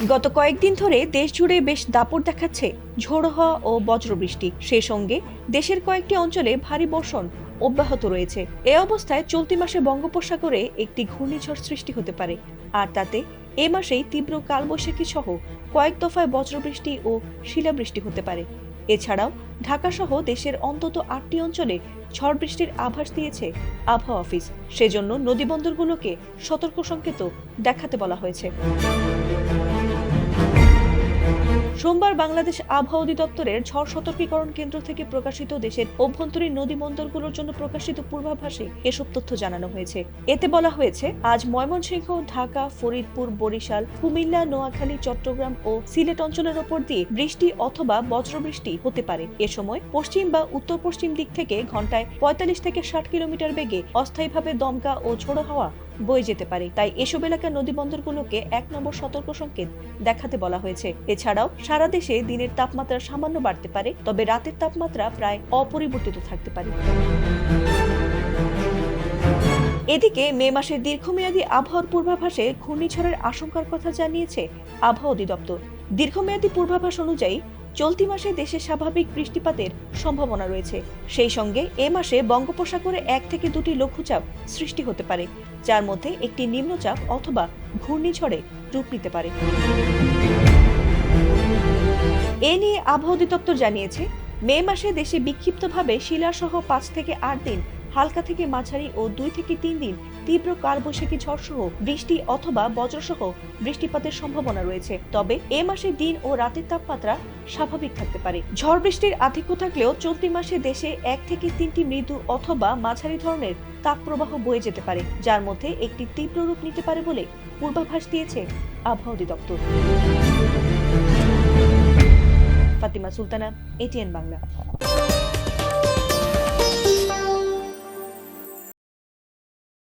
গত কয়েকদিন ধরে দেশ জুড়ে বেশ দাপট দেখাচ্ছে ঝোড়ো হাওয়া ও বজ্রবৃষ্টি। সেই সঙ্গে দেশের কয়েকটি অঞ্চলে ভারী বর্ষণ অব্যাহত রয়েছে। এ অবস্থায় চলতি মাসে বঙ্গোপসাগরে একটি ঘূর্ণিঝড় সৃষ্টি হতে পারে, আর তাতে এ মাসেই তীব্র কালবৈশাখী সহ কয়েক দফায় বজ্রবৃষ্টি ও শিলাবৃষ্টি হতে পারে। এছাড়াও ঢাকা সহ দেশের অন্তত ৮টি অঞ্চলে ঝড় বৃষ্টির আভাস দিয়েছে আবহাওয়া অফিস। সেজন্য নদীবন্দরগুলোকে সতর্ক সংকেত দেখাতে বলা হয়েছে। সোমবার বাংলাদেশ আবহাওয়া অধিদপ্তরের ঝড় সতর্কীকরণ কেন্দ্র থেকে প্রকাশিত দেশের অভ্যন্তরীণ নদী বন্দরগুলোর জন্য প্রকাশিত পূর্বাভাসে এসব তথ্য জানানো হয়েছে। এতে বলা হয়েছে, আজ ময়মনসিংহ, ঢাকা, ফরিদপুর, বরিশাল, কুমিল্লা, নোয়াখালী, চট্টগ্রাম ও সিলেট অঞ্চলের ওপর দিয়ে বৃষ্টি অথবা বজ্রবৃষ্টি হতে পারে। এ সময় পশ্চিম বা উত্তর পশ্চিম দিক থেকে ঘন্টায় ৪৫ থেকে ৬০ কিলোমিটার বেগে অস্থায়ীভাবে দমকা ও ঝোড়ো হাওয়া বয়ে যেতে পারে। তাই এসব এলাকার নদীবন্দরগুলোকে ১ নম্বর সতর্ক সংকেত দেখাতে বলা হয়েছে। এছাড়াও সারা দেশে দিনের তাপমাত্রা সামান্য বাড়তে পারে, তবে রাতের তাপমাত্রা প্রায় অপরিবর্তিত থাকতে পারে। এদিকে মে মাসের দীর্ঘমেয়াদী আবহাওয়ার পূর্বাভাসে ঘূর্ণিঝড়ের আশঙ্কার কথা জানিয়েছে আবহাওয়া অধিদপ্তর। দীর্ঘমেয়াদী পূর্বাভাস অনুযায়ী চলতি মাসে দেশে স্বাভাবিক বৃষ্টিপাতের সম্ভাবনা রয়েছে। সেই সঙ্গে এ মাসে বঙ্গোপসাগরে ১ থেকে ২টি লঘুচাপ সৃষ্টি হতে পারে, যার মধ্যে একটি নিম্নচাপ অথবা ঘূর্ণিঝড়ে রূপ নিতে পারে। এ নিয়ে আবহাওয়া অধিদপ্তর জানিয়েছে, মে মাসে দেশে বিক্ষিপ্তভাবে শিলাসহ ৫ থেকে ৮ দিন হালকা থেকে মাঝারি ও ২ থেকে ৩ দিন তীব্র কালবৈশাখী ঝড়সহ বৃষ্টি অথবা বজ্রসহ বৃষ্টিপাতের সম্ভাবনা রয়েছে। তবে এ মাসে দিন ও রাতের তাপমাত্রা স্বাভাবিক থাকতে পারে। ঝড় বৃষ্টির আধিক্য থাকলেও চলতি মাসে দেশে ১ থেকে ৩টি মৃদু অথবা মাঝারি ধরনের তাপপ্রবাহ বয়ে যেতে পারে, যার মধ্যে একটি তীব্র রূপ নিতে পারে বলে পূর্বাভাস দিয়েছে আবহাওয়া অধিদপ্তর। ফাতিমা সুলতানা, এটিএন বাংলা।